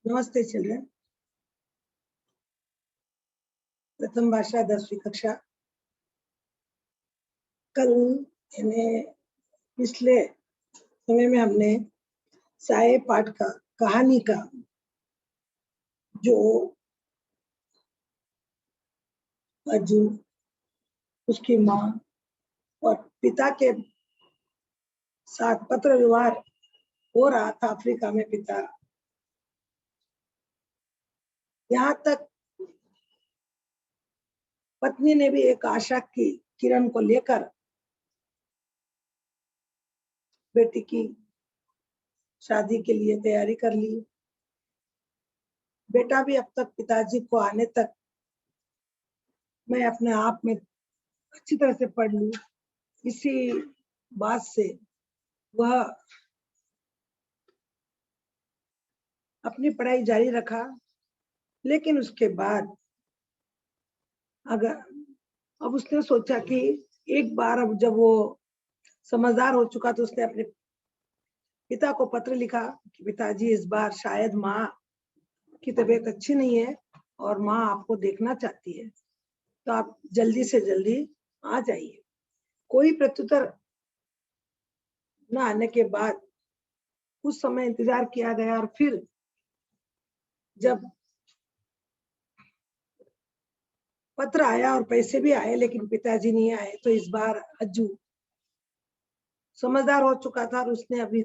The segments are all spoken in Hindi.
नमस्ते चिल्ड्रन। प्रथम भाषा 10वीं कक्षा। कल यानी पिछले समय में हमने साये पाठ का कहानी का जो अज्जू, उसकी माँ और पिता के साथ पत्र व्यवहार हो रहा था अफ्रीका में। पिता यहाँ तक पत्नी ने भी एक आशा की किरण को लेकर बेटी की शादी के लिए तैयारी कर ली। बेटा भी अब तक पिताजी को आने तक मैं अपने आप में अच्छी तरह से पढ़ लूं, इसी बात से वह अपनी पढ़ाई जारी रखा। लेकिन उसके बाद अब उसने सोचा कि एक बार अब जब वो समझदार हो चुका तो उसने अपने पिता को पत्र लिखा कि पिताजी, इस बार शायद माँ की तबीयत अच्छी नहीं है और माँ आपको देखना चाहती है, तो आप जल्दी से जल्दी आ जाइए। कोई प्रत्युत्तर न आने के बाद कुछ समय इंतजार किया गया और फिर जब पत्र आया और पैसे भी आए लेकिन पिताजी नहीं आए, तो इस बार अज्जू समझदार हो चुका था और उसने अभी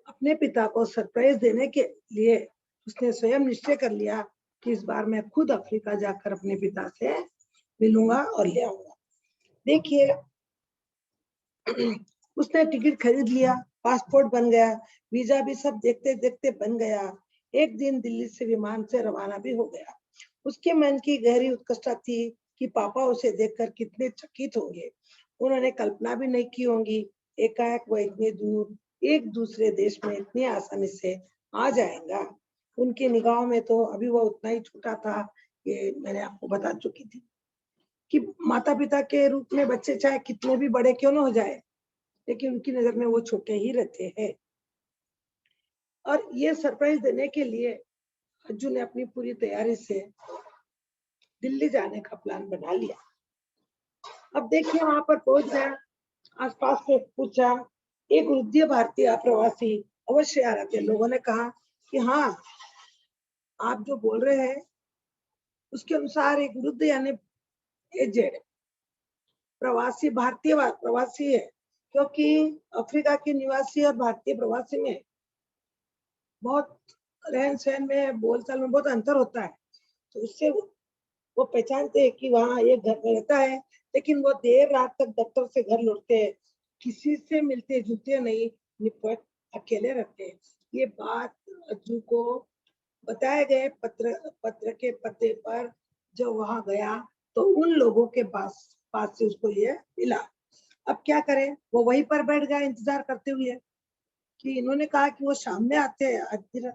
अपने पिता को सरप्राइज देने के लिए उसने स्वयं निश्चय कर लिया कि इस बार मैं खुद अफ्रीका जाकर अपने पिता से मिलूंगा और ले आऊंगा। देखिए, उसने टिकट खरीद लिया, पासपोर्ट बन गया, वीजा भी सब देखते देखते बन गया। एक दिन दिल्ली से विमान से रवाना भी हो गया। उसके मन की गहरी उत्कंठा थी कि पापा उसे देखकर कितने चकित होंगे। उन्होंने कल्पना भी नहीं की होंगी एकाएक वह इतनी दूर एक दूसरे देश में इतनी आसानी से आ जाएगा। उनकी निगाहों में तो अभी वह उतना ही छोटा था, ये मैंने आपको बता चुकी थी कि माता पिता के रूप में बच्चे चाहे कितने भी बड़े क्यों न हो जाए, लेकिन उनकी नजर में वो छोटे ही रहते हैं। और ये सरप्राइज देने के लिए अज्जू ने अपनी पूरी तैयारी से दिल्ली जाने का प्लान बना लिया। अब देखिए, वहां पर पहुंच गया, आसपास से पूछा, एक वृद्धीय भारतीय अप्रवासी अवश्य आ रहे थे। लोगों ने कहा कि हाँ, आप जो बोल रहे हैं उसके अनुसार एक वृद्ध यानी एजेड प्रवासी भारतीय प्रवासी है, क्योंकि अफ्रीका के निवासी और भारतीय प्रवासी में बहुत रहन सहन में, बोलचाल में बहुत अंतर होता है। तो उससे वो पहचानते हैं कि वहाँ एक घर में रहता है, लेकिन वो देर रात तक दफ्तर से घर लौटते हैं, किसी से मिलते जुलते नहीं, निपट अकेले रहते हैं। ये बात अज्जू को बताए गए पत्र के पते पर जब वहां गया तो उन लोगों के पास से उसको ये मिला। अब क्या करें, वो वहीं पर बैठ गया इंतजार करते हुए कि इन्होंने कहा कि वो शाम में आते हैं।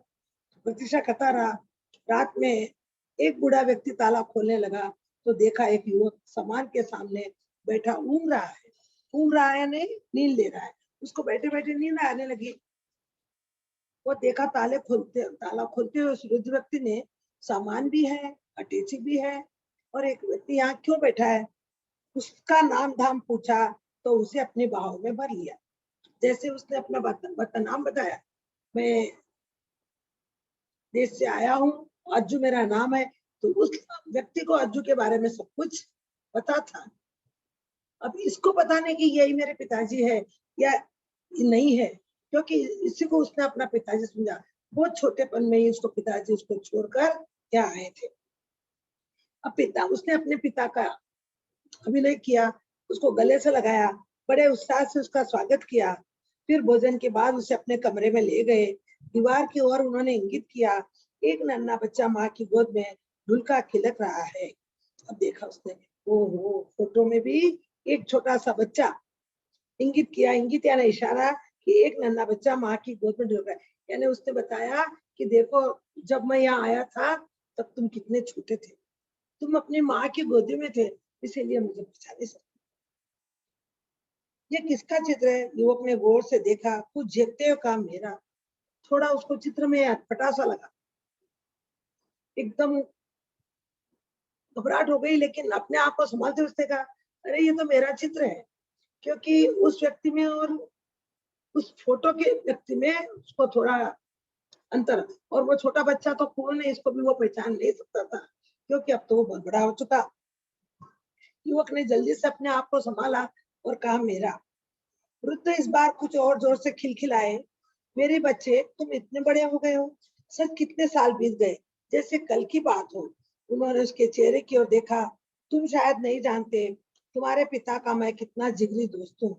प्रतीक्षा करता रहा। रात में एक बूढ़ा व्यक्ति ताला खोलने लगा तो देखा एक युवक सामान के सामने बैठा ऊँग रहा है नहीं, नींद ले रहा है। उसको बैठे बैठे नींद आने लगी। वो देखा ताला खोलते हुए उस वृद्ध व्यक्ति ने सामान भी है, अटैची भी है, और एक व्यक्ति यहाँ क्यों बैठा है, उसका नाम धाम पूछा तो उसे अपने बाहों में भर लिया। जैसे उसने अपना नाम बताया, मैं देश से आया हूँ, अज्जू मेरा नाम है, तो उस व्यक्ति को अज्जू के बारे में सब कुछ पता था। अब इसको बताने की यही मेरे पिताजी है या नहीं है, क्योंकि इसी को उसने अपना पिताजी समझा। बहुत छोटेपन में ही उसको पिताजी उसको छोड़कर क्या आए थे। अब उसने अपने पिता का अभिनय किया, उसको गले से लगाया, बड़े उत्साह से उसका स्वागत किया। फिर भोजन के बाद उसे अपने कमरे में ले गए। दीवार की ओर उन्होंने इंगित किया, एक नन्हा बच्चा माँ की गोद में ढुलका खिलक रहा है। अब देखा उसने, ओहो, फोटो में भी एक छोटा सा बच्चा इंगित किया। इंगित यानी इशारा कि एक नन्हा बच्चा माँ की गोद में ढुल रहा है। यानी उसने बताया कि देखो, जब मैं यहाँ आया था तब तुम कितने छोटे थे, तुम अपनी माँ की गोदी में थे, इसीलिए मुझे पहचान नहीं सकते। ये किसका चित्र है? युवक ने गौर से देखा, कुछ देखते हुए कहा, मेरा। थोड़ा उसको चित्र में अटपटा सा लगा, एकदम घबराहट हो गई, लेकिन अपने आप को संभालते हुए उसने कहा, अरे ये तो मेरा चित्र है। क्योंकि उस व्यक्ति में और उस फोटो के व्यक्ति में उसको थोड़ा अंतर, और वो छोटा बच्चा तो कौन है इसको भी वो पहचान नहीं सकता था, क्योंकि अब तो वो बहुत बड़ा हो चुका। युवक ने जल्दी से अपने आप को संभाला और कहा, मेरा। वृद्ध इस बार कुछ और जोर से खिलखिलाए, मेरे बच्चे तुम इतने बड़े हो गए हो, सर कितने साल बीत गए, जैसे कल की बात हो। उन्होंने उसके चेहरे की ओर देखा, तुम शायद नहीं जानते, तुम्हारे पिता का मैं कितना जिगरी दोस्त हूँ।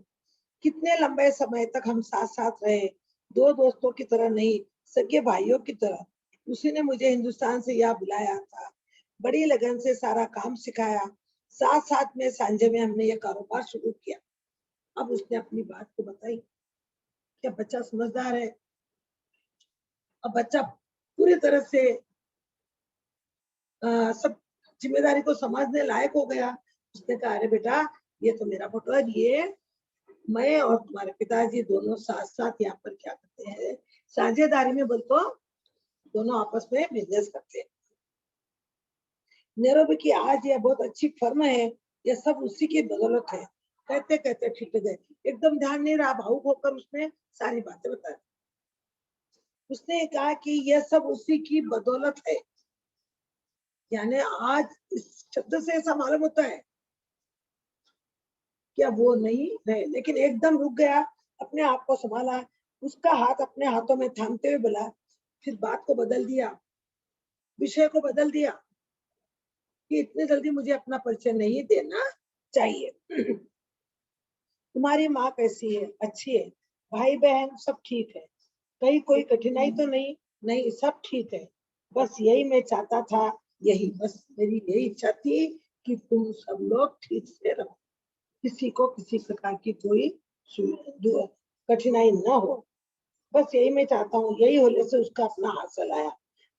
कितने लंबे समय तक हम साथ साथ रहे, दो दोस्तों की तरह नहीं, सगे भाइयों की तरह। उसी ने मुझे हिंदुस्तान से यहाँ बुलाया था, बड़ी लगन से सारा काम सिखाया, साथ साथ में सांझे में हमने ये कारोबार शुरू किया। अब उसने अपनी बात को बताई। क्या बच्चा समझदार है? अब बच्चा पूरी तरह से सब जिम्मेदारी को समझने लायक हो गया। उसने कहा, अरे बेटा, ये तो मेरा फोटो है, ये मैं और तुम्हारे पिताजी दोनों साथ साथ यहाँ पर क्या करते हैं, साझेदारी में बोल तो दोनों आपस में बिजनेस करते हैं। नैरोबी की आज यह बहुत अच्छी फर्म है, यह सब उसी की बदौलत है। कहते कहते ठिठ गए, एकदम ध्यान नहीं रहा, भावुक होकर उसने सारी बातें बताई। उसने कहा कि यह सब उसी की बदौलत है, यानी आज इस शब्द से ऐसा मालूम होता है क्या वो नहीं रहे, लेकिन एकदम रुक गया, अपने आप को संभाला, उसका हाथ अपने हाथों में थामते हुए बोला, फिर बात को बदल दिया, विषय को बदल दिया कि इतने जल्दी मुझे अपना परिचय नहीं देना चाहिए। तुम्हारी माँ कैसी है? अच्छी है। भाई बहन सब ठीक है? कहीं कोई कठिनाई तो नहीं? नहीं, सब ठीक है। बस यही मैं चाहता था, यही बस मेरी यही इच्छा थी कि तुम सब लोग ठीक से रहो, किसी को किसी प्रकार की कोई कठिनाई न हो। बस यही मैं चाहता हूँ। यही होने से उसका अपना हासिल आया।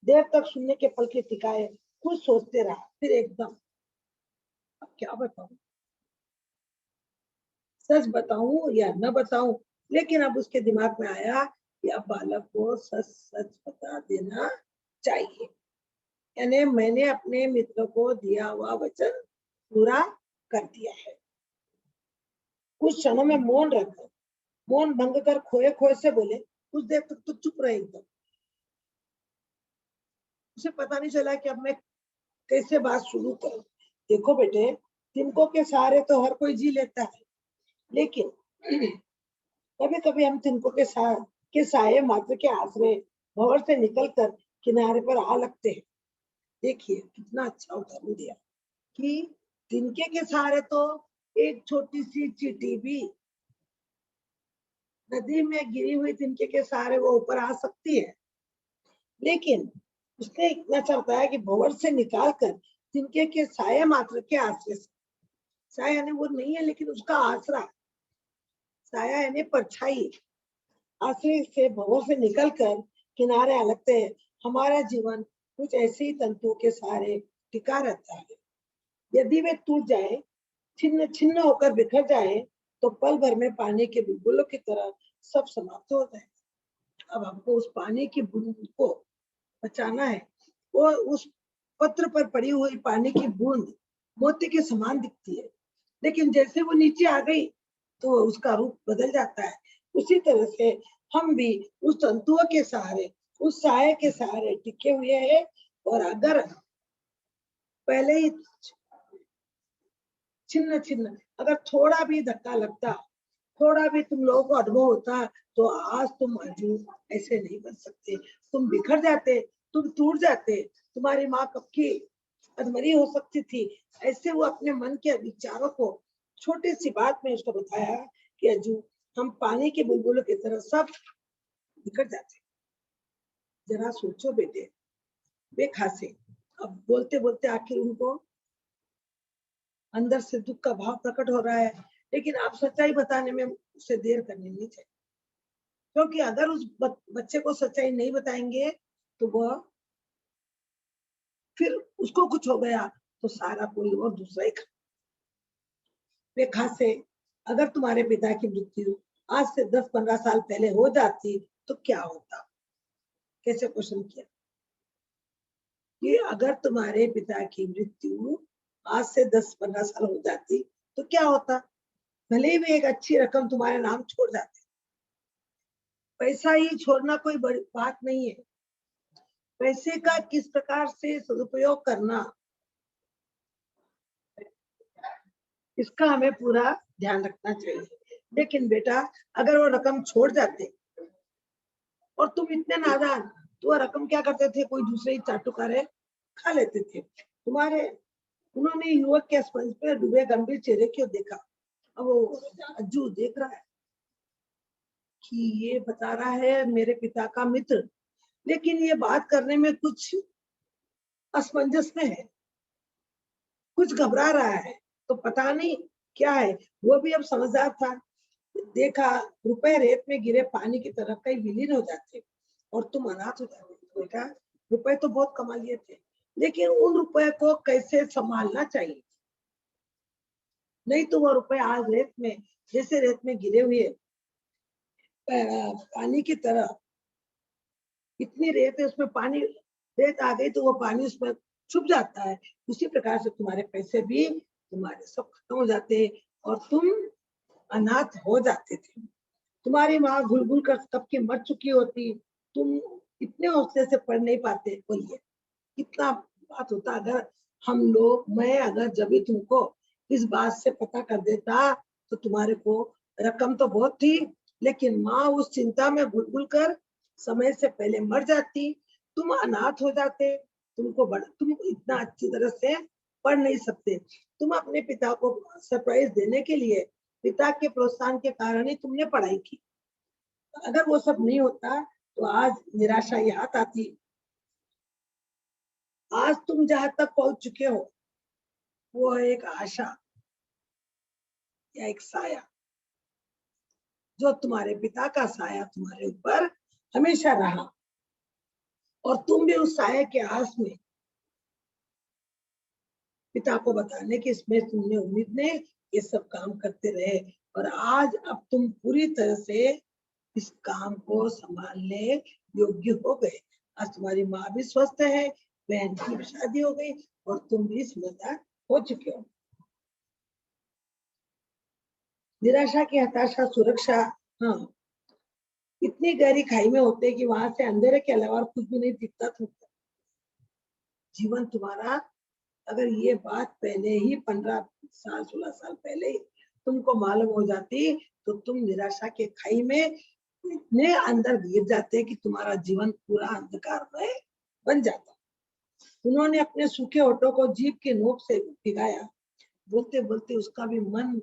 देर तक सुनने के पल के टिकाए, कुछ सोचते रहा, फिर एकदम, अब क्या बताऊं, सच बताऊं या न बताऊं। लेकिन अब उसके दिमाग में आया कि अब बालक को सच सच बता देना चाहिए, यानी मैंने अपने मित्र को दिया हुआ वचन पूरा कर दिया है। कुछ क्षणों में मौन भंग कर खोए खोए से बोले, कुछ देर तक तो चुप रहे एकदम। उसे पता नहीं चला कि अब मैं कैसे बात शुरू करूं। देखो बेटे, तिनकों के सहारे तो हर कोई जी लेता है, लेकिन कभी कभी हम तिनकों के साये मात्र के आश्रय भंवर से निकलकर किनारे पर आ लगते हैं। देखिए कितना अच्छा उदाहरण दिया कि तिनके के सहारे तो एक छोटी सी चींटी भी नदी में गिरी हुई तिनके के सहारे वो ऊपर आ सकती है, लेकिन उसने इतना अच्छा बताया कि भंवर से निकाल कर तिनके के साये मात्र के आश्रय से, साया यानी वो नहीं है लेकिन उसका आसरा, साया यानी परछाई, आश्रय से भंवर से निकलकर किनारे आ लगते हैं। हमारा जीवन कुछ ऐसे ही तंतुओं के सहारे टिका रहता है। यदि वे टूट जाए, छिन्न छिन्न होकर बिखर जाए, तो पल भर में पानी के बुलबुलों की तरह सब समाप्त हो जाए। अब हमको उस पानी की बूंद को बचाना है। वो उस पत्र पर पड़ी हुई पानी की बूंद मोती के समान दिखती है, लेकिन जैसे वो नीचे आ गई तो उसका रूप बदल जाता है। उसी तरह से हम भी उस तंतुओं के सहारे, उस साये के सहारे टिके हुए हैं। और अगर पहले ही छिन्न छिन्न अगर थोड़ा भी धक्का लगता, थोड़ा भी तुम लोगों को अनुभव होता, तो आज तुम अर्जुन ऐसे नहीं बन सकते। तुम बिखर जाते, तुम टूट जाते, तुम्हारी माँ कब की अधमरी हो सकती थी। ऐसे वो अपने मन के विचारों को छोटी सी बात में उसको बताया कि अर्जुन, हम पानी के बुलबुलों की तरह सब बिखर जाते। जरा सोचो बेटे, वे खासे अब बोलते बोलते आखिर उनको अंदर से दुख का भाव प्रकट हो रहा है, लेकिन आप सच्चाई बताने में उसे देर करनी नहीं चाहिए, क्योंकि अगर उस बच्चे को सच्चाई नहीं बताएंगे तो वह फिर उसको कुछ हो गया तो सारा कोई और दूसरा ही वे खासे, अगर तुम्हारे पिता की मृत्यु आज से 10-15 साल पहले हो जाती तो क्या होता? कैसे क्वेश्चन किया कि अगर तुम्हारे पिता की मृत्यु आज से 10-15 साल हो जाती तो क्या होता? भले ही वे एक अच्छी रकम तुम्हारे नाम छोड़ जाते, पैसा ही छोड़ना कोई बड़ी बात नहीं है। पैसे का किस प्रकार से सदुपयोग करना, इसका हमें पूरा ध्यान रखना चाहिए। लेकिन बेटा अगर वो रकम छोड़ जाते और तुम इतने नादान, तो वो रकम क्या करते थे, कोई दूसरे ही चाटुकारे खा लेते थे। तुम्हारे उन्होंने युवक के स्पंज पे डूबे गंभीर चेहरे क्यों देखा? अब वो अज्जू देख रहा है कि ये बता रहा है मेरे पिता का मित्र, लेकिन ये बात करने में कुछ असमंजस में है, कुछ घबरा रहा है, तो पता नहीं क्या है। वो भी अब समझदार था, देखा रुपए रेत में गिरे पानी की तरह कहीं विलीन हो जाते और तुम अनाथ हो जाते। बेटा रुपए तो बहुत कमा लिए थे, लेकिन उन रुपए को कैसे संभालना चाहिए, नहीं तो वो रुपए आज रेत में, जैसे रेत में गिरे हुए पानी की तरह, इतनी रेत है उसमें पानी, रेत आ गई तो वो पानी उसमें छुप जाता है। उसी प्रकार से तुम्हारे पैसे भी तुम्हारे सब खत्म हो जाते और तुम अनाथ हो जाते थे। तुम्हारी माँ घुल घुल कर कब की मर चुकी होती, तुम इतने हौसले से पढ़ नहीं पाते। बोलिए कितना बात होता अगर हम लोग, मैं अगर जब भी तुमको इस बात से पता कर देता तो तुम्हारे को रकम तो बहुत थी, लेकिन माँ उस चिंता में घुल घुल कर समय से पहले मर जाती, तुम अनाथ हो जाते, तुम इतना अच्छी तरह से पढ़ नहीं सकते। तुम अपने पिता को सरप्राइज देने के लिए, पिता के प्रोत्साहन के कारण ही तुमने पढ़ाई की। अगर वो सब नहीं होता तो आज निराशा ही हाथ आती। आज तुम जहां तक पहुंच चुके हो वो है एक आशा या एक साया, जो तुम्हारे पिता का साया तुम्हारे ऊपर हमेशा रहा और तुम भी उस साया के आस में पिता को बताने की इसमें तुमने उम्मीद ने ये सब काम करते रहे और आज अब तुम पूरी तरह से इस काम को संभालने योग्य हो गए। आज तुम्हारी माँ भी स्वस्थ है, बहन की भी शादी हो गई और तुम भी समझदार हो चुके हो। निराशा की हताशा सुरक्षा, हाँ, इतनी गहरी खाई में होते कि वहां से अंधेरे के अलावा कुछ भी नहीं दिखता था। जीवन तुम्हारा, अगर ये बात पहले ही 15 साल 16 साल पहले ही तुमको मालूम हो जाती तो तुम निराशा के खाई में इतने अंदर गिर जाते कि तुम्हारा जीवन पूरा अंधकारमय बन जाता। उन्होंने अपने सूखे होठों को जीभ के नोक से भिगाया, बोलते बोलते उसका भी मन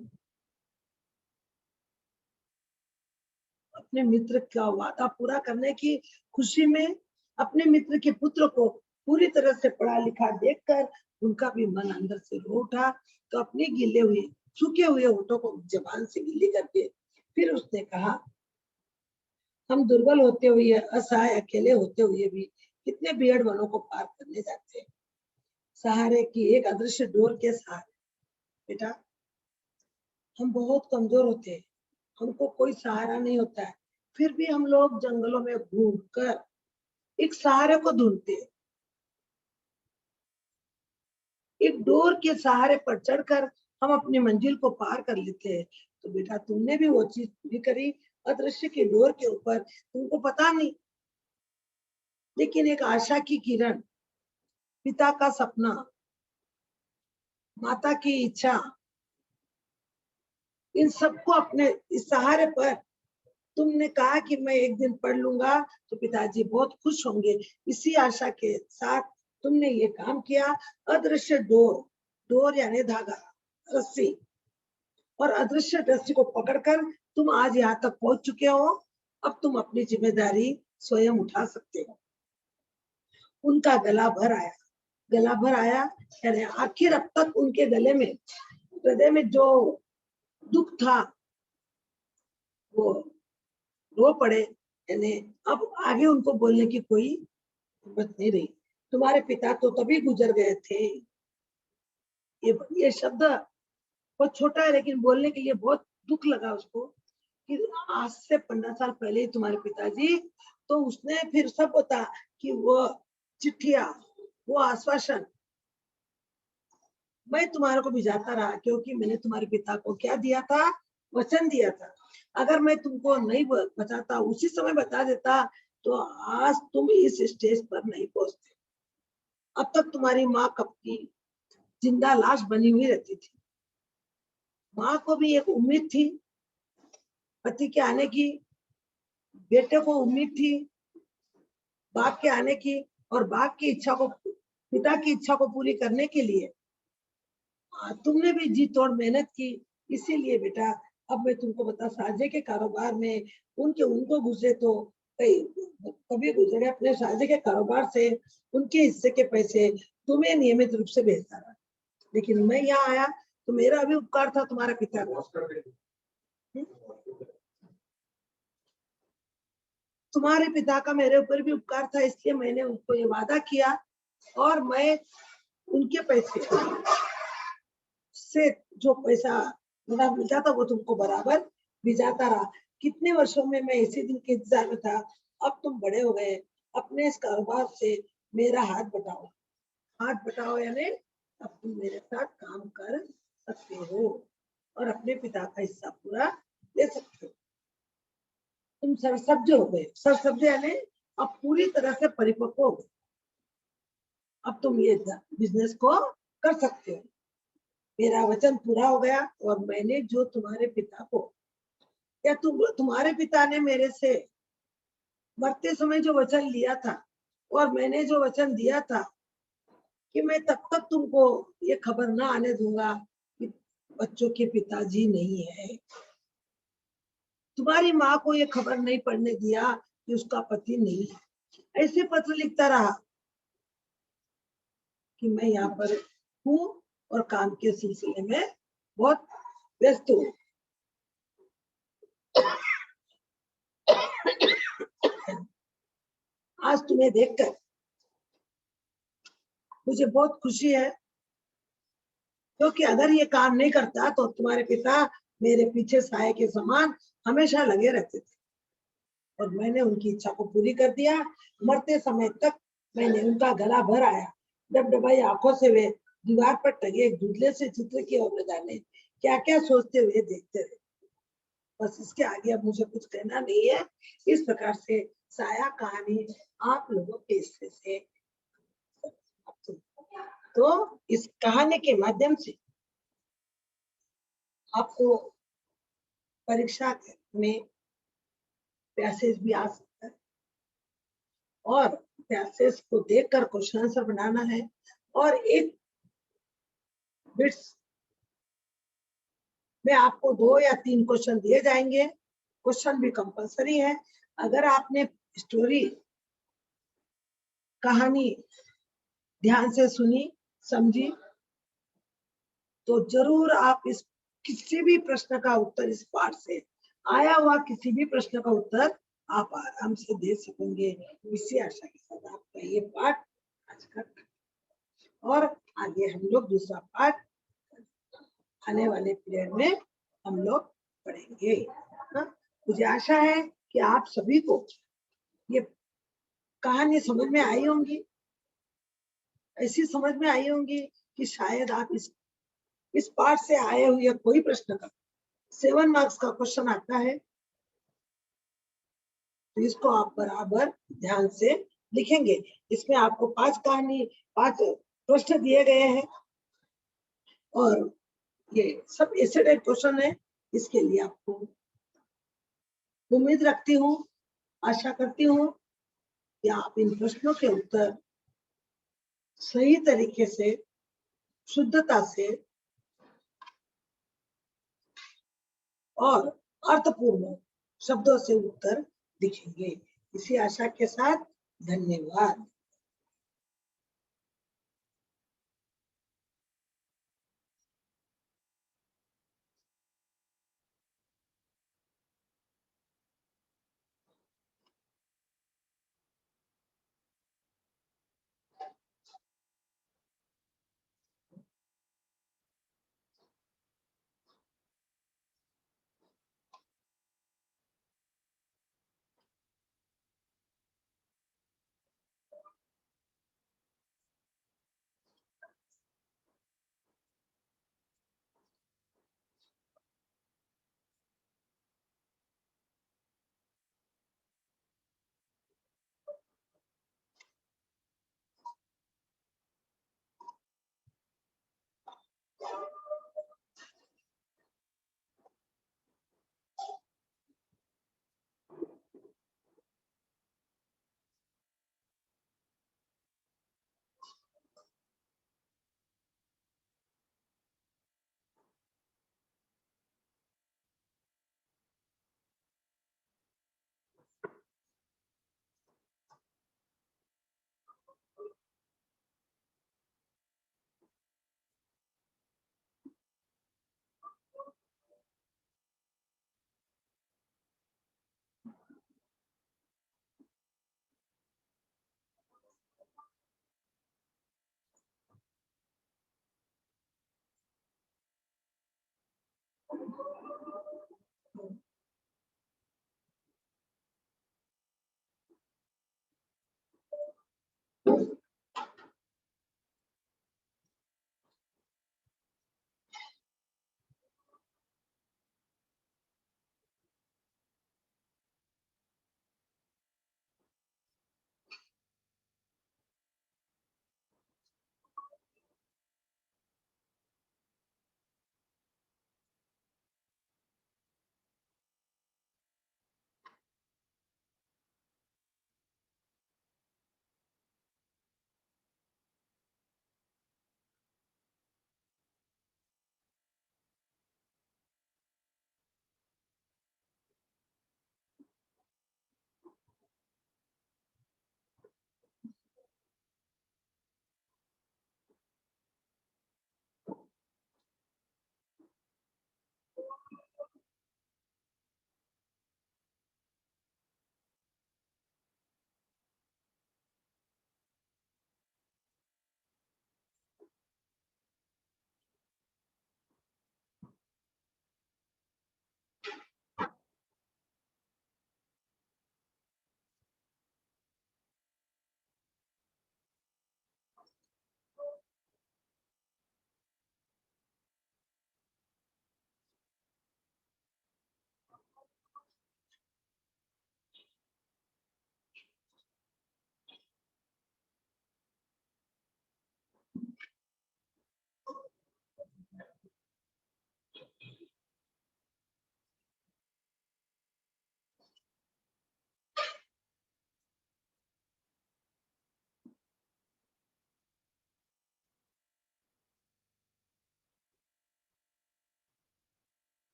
अपने मित्र का वादा पूरा करने की खुशी में, अपने मित्र के पुत्र को पूरी तरह से पढ़ा लिखा देखकर उनका भी मन अंदर से रो उठा। तो अपने गिले हुए सूखे हुए होठों को जबान से गिली करके फिर उसने कहा, हम दुर्बल होते हुए, असहाय अकेले होते हुए भी कितने बेहद वनों को पार करने जाते हैं, सहारे की एक अदृश्य डोर के सहारे। बेटा हम बहुत कमजोर होते हैं, हमको कोई सहारा नहीं होता है, फिर भी हम लोग जंगलों में घूम कर एक सहारे को ढूंढते हैं, एक डोर के सहारे पर चढ़कर हम अपनी मंजिल को पार कर लेते हैं। तो बेटा तुमने भी वो चीज पूरी करी, अदृश्य की डोर के ऊपर, तुमको पता नहीं, लेकिन एक आशा की किरण, पिता का सपना, माता की इच्छा, इन सबको अपने इस सहारे पर तुमने कहा कि मैं एक दिन पढ़ लूंगा तो पिताजी बहुत खुश होंगे। इसी आशा के साथ तुमने ये काम किया। अदृश्य डोर, डोर यानी धागा, रस्सी, और अदृश्य रस्सी को पकड़कर तुम आज यहाँ तक पहुंच चुके हो। अब तुम अपनी जिम्मेदारी स्वयं उठा सकते हो। उनका गला भर आया, गला भर आया यानी आखिर अब तक उनके गले में, हृदय में जो दुख था वो रो पड़े, यानी अब आगे उनको बोलने की कोई हिम्मत नहीं रही। तुम्हारे पिता तो तभी गुजर गए थे। ये शब्द बहुत छोटा है लेकिन बोलने के लिए बहुत दुख लगा उसको कि आज से 15 साल पहले ही तुम्हारे पिताजी तो उसने फिर सब बता कि वो चिट्ठिया, वो आश्वासन मैं तुम्हारे को भिजाता रहा, क्योंकि मैंने तुम्हारे पिता को क्या दिया था, वचन दिया था। अगर मैं तुमको नहीं बताता, उसी समय बता देता, तो आज तुम इस स्टेज पर नहीं पहुंचते। अब तक तुम्हारी माँ कब की जिंदा लाश बनी हुई रहती थी। माँ को भी एक उम्मीद थी पति के आने की, बेटे को उम्मीद थी बाप के आने की, और बाप की इच्छा को, पिता की इच्छा को पूरी करने के लिए तुमने भी जी तोड़ मेहनत की। इसीलिए बेटा, अब मैं तुमको बता, साझे के कारोबार में उनको गुजरे तो कभी गुजरे अपने साझे के कारोबार से उनके हिस्से के पैसे तुम्हें नियमित रूप से भेजता रहा। लेकिन मैं यहाँ आया तो मेरा भी उपकार था तुम्हारे पिता का। तुम्हारे पिता का मेरे ऊपर भी उपकार था, इसलिए मैंने उनको ये वादा किया, और मैं उनके पैसे से जो पैसा मेरा मिलता था वो तुमको बराबर भिजाता रहा। कितने वर्षों में मैं इसी दिन के इंतजार में था। अब तुम बड़े हो गए, अपने इस कारोबार से मेरा हाथ बटाओ। हाथ बटाओ यानी अब तुम मेरे साथ काम कर सकते हो और अपने पिता का हिस्सा पूरा ले सकते हो। तुम सरसब्ज हो गए। सरसब्ज यानी अब पूरी तरह से परिपक्व हो गए। अब तुम ये बिजनेस को कर सकते हो। मेरा वचन पूरा हो गया, और मैंने जो तुम्हारे पिता को, या तुम्हारे पिता ने मेरे से मरते समय जो वचन लिया था, और मैंने जो वचन दिया था कि मैं तब तक तुमको ये खबर ना आने दूंगा कि बच्चों के पिताजी नहीं है। तुम्हारी माँ को ये खबर नहीं पड़ने दिया कि उसका पति नहीं है। ऐसे पत्र लिखता रहा कि मैं यहाँ पर हूँ और काम के सिलसिले में बहुत व्यस्त हूँ। आज तुम्हें देखकर मुझे बहुत खुशी है, क्योंकि अगर ये काम नहीं करता तो तुम्हारे पिता मेरे पीछे साए के समान हमेशा लगे रहते थे, और मैंने उनकी इच्छा को पूरी कर दिया। मरते समय तक मैंने उनका गला भर आया। डबडबाई आंखों से वे दीवार पर टंगे एक धुंधले से चित्र की ओर न जाने क्या क्या सोचते हुए देखते रहे। बस इसके आगे अब मुझे कुछ कहना नहीं है। इस प्रकार से साया कहानी आप लोगों के हिस्से से, तो इस कहानी के माध्यम से आपको परीक्षा में पैसेज भी आ सकता है, और पैसेज को देखकर क्वेश्चन आंसर बनाना है, और एक बिट्स में आपको 2 या 3 क्वेश्चन दिए जाएंगे। क्वेश्चन भी कंपलसरी है। अगर आपने स्टोरी कहानी ध्यान से सुनी समझी, तो जरूर आप इस किसी भी प्रश्न का उत्तर, इस पाठ से आया हुआ किसी भी प्रश्न का उत्तर आप आराम से दे सकेंगे। इसी आशा के साथ आपका ये पाठ आज का, और आगे हम लोग दूसरा पाठ आने वाले पीरियड में हम लोग पढ़ेंगे। मुझे आशा है कि आप सभी को ये कहानी समझ में आई होंगी, ऐसी समझ में आई होंगी कि शायद आप इस पाठ से आए हुए कोई प्रश्न का 7 मार्क्स का क्वेश्चन आता है, तो इसको आप बराबर ध्यान से लिखेंगे। इसमें आपको 5 प्रश्न दिए गए हैं, और ये सब ऐसे टाइप क्वेश्चन है। इसके लिए आपको उम्मीद रखती हूँ, आशा करती हूँ कि आप इन प्रश्नों के उत्तर सही तरीके से, शुद्धता से और अर्थपूर्ण शब्दों से उत्तर लिखेंगे। इसी आशा के साथ धन्यवाद।